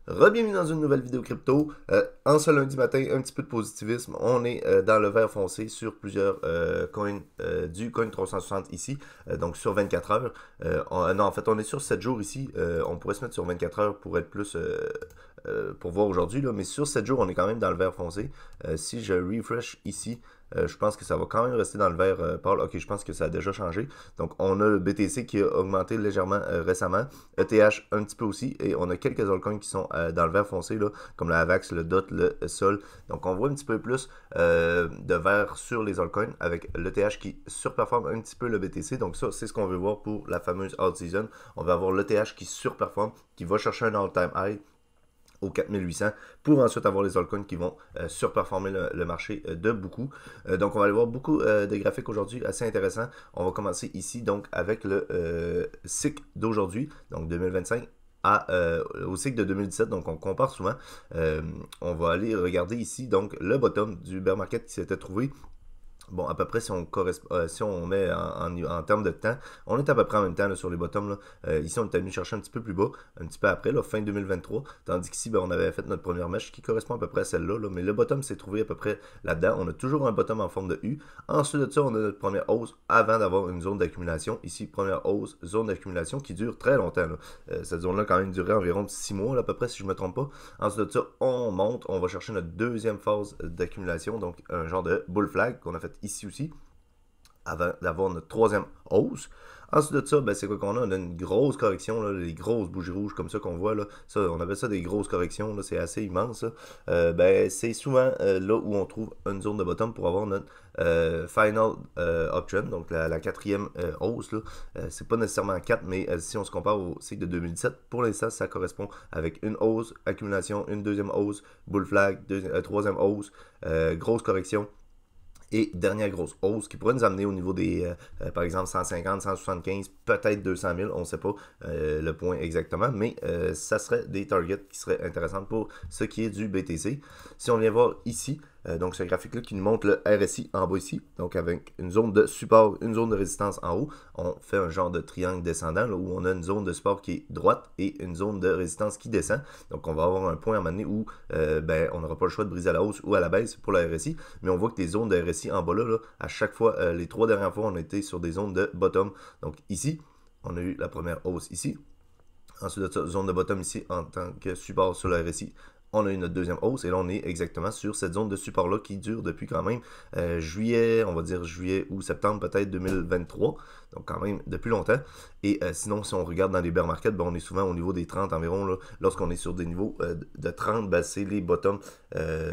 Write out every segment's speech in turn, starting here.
Re-bienvenue dans une nouvelle vidéo crypto. En ce lundi matin, un petit peu de positivisme. On est dans le vert foncé sur plusieurs coins du coin 360 ici, donc sur 24 heures. Non, en fait, on est sur 7 jours ici. On pourrait se mettre sur 24 heures pour être plus pour voir aujourd'hui, mais sur 7 jours, on est quand même dans le vert foncé. Si je refresh ici, je pense que ça va quand même rester dans le vert pâle. Ok, je pense que ça a déjà changé. Donc, on a le BTC qui a augmenté légèrement récemment. ETH un petit peu aussi. Et on a quelques altcoins qui sont dans le vert foncé, là, comme la AVAX, le DOT, le SOL. Donc, on voit un petit peu plus de vert sur les altcoins avec l'ETH qui surperforme un petit peu le BTC. Donc, ça, c'est ce qu'on veut voir pour la fameuse out season. On va avoir l'ETH qui surperforme, qui va chercher un all-time high au 4800 pour ensuite avoir les altcoins qui vont surperformer le marché de beaucoup. Donc on va aller voir beaucoup de graphiques aujourd'hui assez intéressants. On va commencer ici donc avec le cycle d'aujourd'hui, donc 2025 au cycle de 2017, donc on compare souvent. On va aller regarder ici donc le bottom du bear market qui s'était trouvé. Bon, à peu près, si on met en termes de temps, on est à peu près en même temps là, sur les bottoms. Là. Ici, on est venu chercher un petit peu plus bas, un petit peu après, là, fin 2023. Tandis qu'ici, ben, on avait fait notre première mèche qui correspond à peu près à celle-là. Là, mais le bottom s'est trouvé à peu près là-dedans. On a toujours un bottom en forme de U. Ensuite de ça, on a notre première hausse avant d'avoir une zone d'accumulation. Ici, première hausse, zone d'accumulation qui dure très longtemps. Là. Cette zone-là a quand même duré environ 6 mois là, à peu près, si je ne me trompe pas. Ensuite de ça, on monte. On va chercher notre deuxième phase d'accumulation, donc un genre de bull flag qu'on a fait ici aussi, avant d'avoir notre troisième hausse. Ensuite de ça, ben, c'est quoi qu'on a? On a une grosse correction, là, les grosses bougies rouges comme ça qu'on voit. Là. Ça, on appelle ça des grosses corrections, c'est assez immense. Ben, c'est souvent là où on trouve une zone de bottom pour avoir notre final uptrend, donc la quatrième hausse. Là. C'est pas nécessairement 4, mais si on se compare au cycle de 2017, pour l'instant, ça correspond avec une hausse, accumulation, une deuxième hausse, bull flag, troisième hausse, grosse correction. Et dernière grosse hausse qui pourrait nous amener au niveau des, par exemple, 150, 175, peut-être 200 000, on ne sait pas le point exactement, mais ça serait des targets qui seraient intéressants pour ce qui est du BTC. Si on vient voir ici, donc ce graphique-là qui nous montre le RSI en bas ici, donc avec une zone de support, une zone de résistance en haut, on fait un genre de triangle descendant là, où on a une zone de support qui est droite et une zone de résistance qui descend. Donc on va avoir un point à un moment donné où ben, on n'aura pas le choix de briser à la hausse ou à la baisse pour le RSI, mais on voit que les zones de RSI en bas là, à chaque fois, les 3 dernières fois, on a été sur des zones de bottom. Donc ici, on a eu la première hausse ici. Ensuite de ça, zone de bottom ici en tant que support sur le RSI. On a eu notre deuxième hausse et là on est exactement sur cette zone de support là qui dure depuis quand même juillet, on va dire juillet ou septembre peut-être 2023, donc quand même depuis longtemps. Et sinon si on regarde dans les bear markets, ben, on est souvent au niveau des 30 environ. Là. Lorsqu'on est sur des niveaux de 30, ben, c'est les bottoms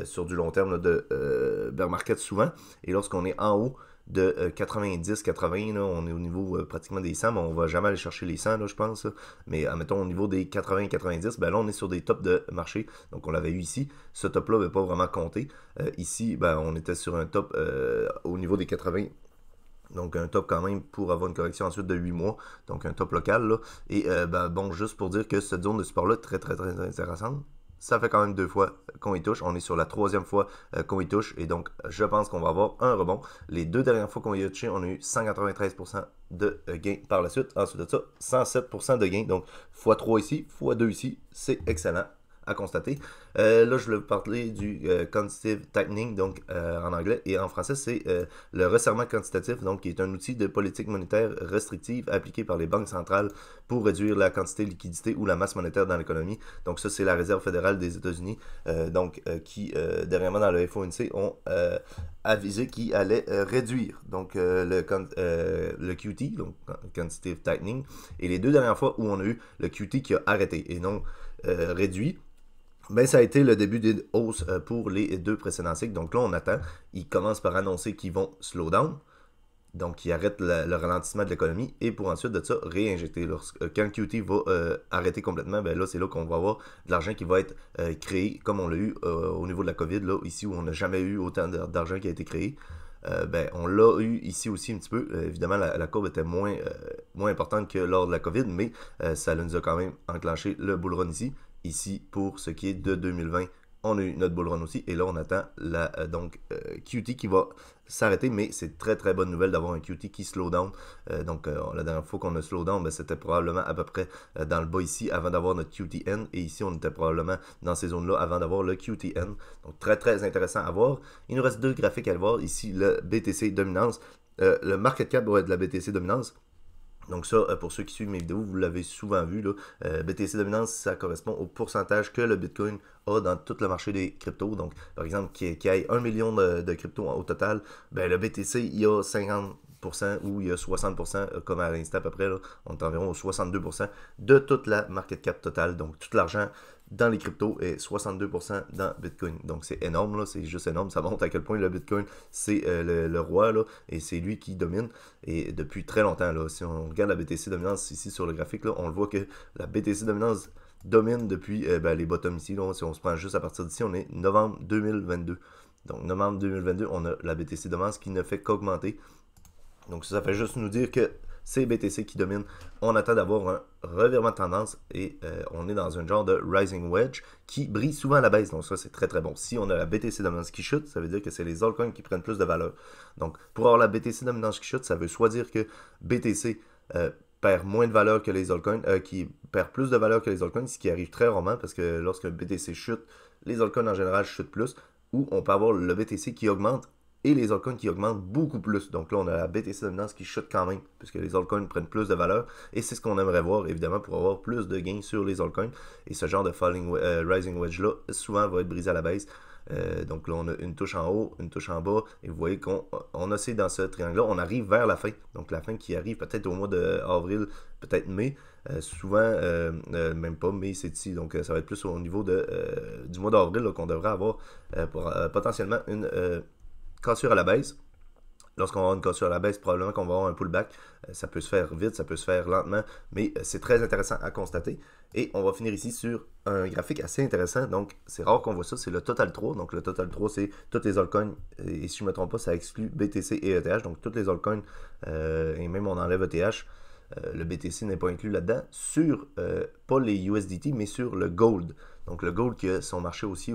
sur du long terme là, de bear market souvent. Et lorsqu'on est en haut de 90-80, on est au niveau pratiquement des 100, mais on va jamais aller chercher les 100, là, je pense. Là. Mais admettons, au niveau des 80-90, ben là, on est sur des tops de marché. Donc, on l'avait eu ici. Ce top-là n'avait pas vraiment compté. Ici, ben, on était sur un top au niveau des 80. Donc un top quand même pour avoir une correction ensuite de 8 mois. Donc un top local. Là. Et ben, bon, juste pour dire que cette zone de support-là est très très très intéressante. Ça fait quand même 2 fois qu'on y touche. On est sur la 3e fois qu'on y touche. Et donc, je pense qu'on va avoir un rebond. Les 2 dernières fois qu'on y a touché, on a eu 193% de gain par la suite. Ensuite de ça, 107% de gain. Donc, x3 ici, x2 ici. C'est excellent à constater. Là, je voulais vous parler du quantitative tightening, donc en anglais, et en français, c'est le resserrement quantitatif, donc qui est un outil de politique monétaire restrictive appliqué par les banques centrales pour réduire la quantité de liquidité ou la masse monétaire dans l'économie. Donc ça, c'est la Réserve fédérale des États-Unis, qui, dernièrement dans le FOMC, ont avisé qu'ils allaient réduire donc le QT, donc quantitative tightening, et les 2 dernières fois où on a eu le QT qui a arrêté et non réduit, ben, ça a été le début des hausses pour les 2 précédents cycles. Donc là, on attend. Ils commencent par annoncer qu'ils vont slow down. Donc, ils arrêtent le ralentissement de l'économie. Et pour ensuite de ça, réinjecter. Quand le QT va arrêter complètement, ben là, c'est là qu'on va avoir de l'argent qui va être créé, comme on l'a eu au niveau de la COVID, là, ici où on n'a jamais eu autant d'argent qui a été créé. Ben, on l'a eu ici aussi un petit peu. Évidemment, la courbe était moins importante que lors de la COVID, mais ça nous a quand même enclenché le bull run ici pour ce qui est de 2020 On a eu notre bull run aussi. Et là, on attend la QT qui va s'arrêter. Mais c'est très très bonne nouvelle d'avoir un QT qui slow down. La dernière fois qu'on a slow down, c'était probablement à peu près dans le bas ici avant d'avoir notre QTN. Et ici, on était probablement dans ces zones-là avant d'avoir le QTN. Donc très très intéressant à voir. Il nous reste 2 graphiques à le voir. Ici, le BTC dominance. Le market cap va être de la BTC dominance. Donc ça, pour ceux qui suivent mes vidéos, vous l'avez souvent vu, là, BTC dominance, ça correspond au pourcentage que le Bitcoin a dans tout le marché des cryptos. Donc, par exemple, qu'il y ait 1 million de cryptos au total, ben, le BTC, il y a 50% ou il y a 60%, comme à l'instant à peu près, là, on est environ au 62% de toute la market cap totale. Donc, tout l'argent dans les cryptos est 62% dans Bitcoin. Donc c'est énorme, là, c'est juste énorme. Ça montre à quel point le Bitcoin, c'est le roi, là, et c'est lui qui domine. Et depuis très longtemps, là, si on regarde la BTC dominance ici sur le graphique, là, on le voit que la BTC dominance domine depuis les bottoms ici. Là, si on se prend juste à partir d'ici, on est novembre 2022. Donc novembre 2022, on a la BTC dominance qui ne fait qu'augmenter. Donc ça fait juste nous dire que c'est BTC qui domine. On attend d'avoir un revirement de tendance et on est dans un genre de rising wedge qui brille souvent à la baisse. Donc ça, c'est très très bon. Si on a la BTC dominance qui chute, ça veut dire que c'est les altcoins qui prennent plus de valeur. Donc pour avoir la BTC dominance qui chute, ça veut soit dire que BTC perd moins de valeur que les altcoins, qui perd plus de valeur que les altcoins, ce qui arrive très rarement parce que lorsque BTC chute, les altcoins en général chutent plus, ou on peut avoir le BTC qui augmente et les altcoins qui augmentent beaucoup plus. Donc là, on a la BTC dominance qui chute quand même, puisque les altcoins prennent plus de valeur. Et c'est ce qu'on aimerait voir, évidemment, pour avoir plus de gains sur les altcoins. Et ce genre de rising wedge-là, souvent, va être brisé à la baisse. Donc là, on a une touche en haut, une touche en bas. Et vous voyez qu'on oscille dans ce triangle-là. On arrive vers la fin. Donc la fin qui arrive peut-être au mois d'avril, peut-être mai. Souvent, même pas mai, c'est ici. Donc ça va être plus au niveau du mois d'avril qu'on devrait avoir pour potentiellement une cassure à la baisse. Lorsqu'on va avoir une cassure à la baisse, probablement qu'on va avoir un pullback. Ça peut se faire vite, ça peut se faire lentement, mais c'est très intéressant à constater. Et on va finir ici sur un graphique assez intéressant. Donc, c'est rare qu'on voit ça, c'est le Total 3. Donc, le Total 3, c'est toutes les altcoins. Et si je ne me trompe pas, ça exclut BTC et ETH. Donc, toutes les altcoins, et même on enlève ETH. Le BTC n'est pas inclus là-dedans, sur, pas les USDT, mais sur le Gold. Donc le Gold qui a son marché aussi.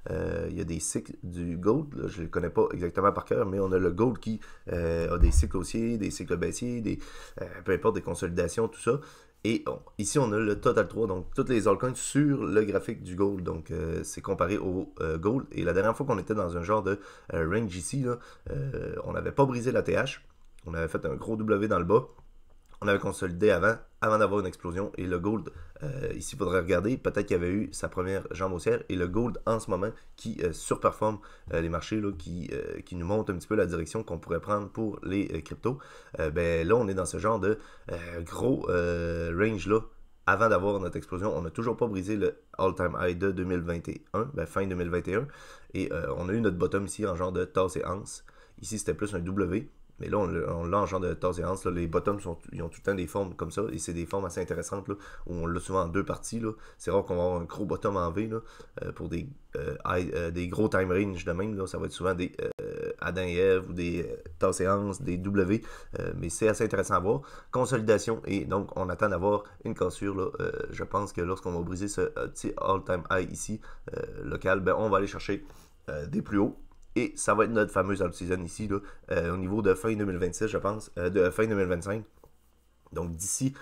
Il y a des cycles du Gold, là, je ne les connais pas exactement par cœur, mais on a le Gold qui a des cycles haussiers, des cycles baissiers, peu importe, des consolidations, tout ça. Et ici, on a le Total 3, donc toutes les altcoins sur le graphique du Gold. Donc, c'est comparé au Gold. Et la dernière fois qu'on était dans un genre de range ici, là, on n'avait pas brisé la TH. On avait fait un gros W dans le bas. On avait consolidé avant d'avoir une explosion. Et le Gold, ici, il faudrait regarder. Peut-être qu'il y avait eu sa première jambe haussière. Et le Gold, en ce moment, qui surperforme les marchés, là, qui nous montre un petit peu la direction qu'on pourrait prendre pour les cryptos. Ben là, on est dans ce genre de gros range-là. Avant d'avoir notre explosion, on n'a toujours pas brisé le all-time high de 2021, fin 2021. Et on a eu notre bottom ici en genre de tasse et anse. Ici, c'était plus un W. Mais là, on l'a en genre de tasse et anse. Les bottoms, ils ont tout le temps des formes comme ça. Et c'est des formes assez intéressantes. Là, où on l'a souvent en 2 parties. C'est rare qu'on va avoir un gros bottom en V. Là, pour des gros time range de même. Là, ça va être souvent des Adam et Ève ou des tasses et anse, des W. Mais c'est assez intéressant à voir. Consolidation. Et donc, on attend d'avoir une cassure. Là, je pense que lorsqu'on va briser ce petit all-time high ici, local, ben, on va aller chercher des plus hauts. Et ça va être notre fameuse out-season ici, là, au niveau de fin 2026, je pense, de fin 2025. Donc d'ici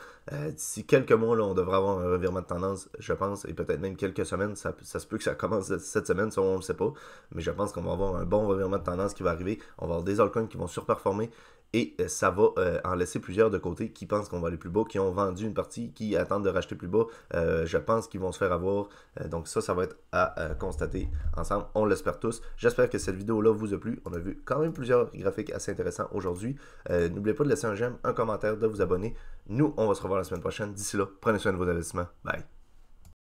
quelques mois, là, on devrait avoir un revirement de tendance, je pense, et peut-être même quelques semaines. Ça se peut que ça commence cette semaine, ça on ne le sait pas. Mais je pense qu'on va avoir un bon revirement de tendance qui va arriver. On va avoir des altcoins qui vont surperformer. Et ça va en laisser plusieurs de côté qui pensent qu'on va aller plus bas, qui ont vendu une partie, qui attendent de racheter plus bas. Je pense qu'ils vont se faire avoir. Donc ça va être à constater ensemble. On l'espère tous. J'espère que cette vidéo-là vous a plu. On a vu quand même plusieurs graphiques assez intéressants aujourd'hui. N'oubliez pas de laisser un j'aime, un commentaire, de vous abonner. Nous, on va se revoir la semaine prochaine. D'ici là, prenez soin de vos investissements. Bye.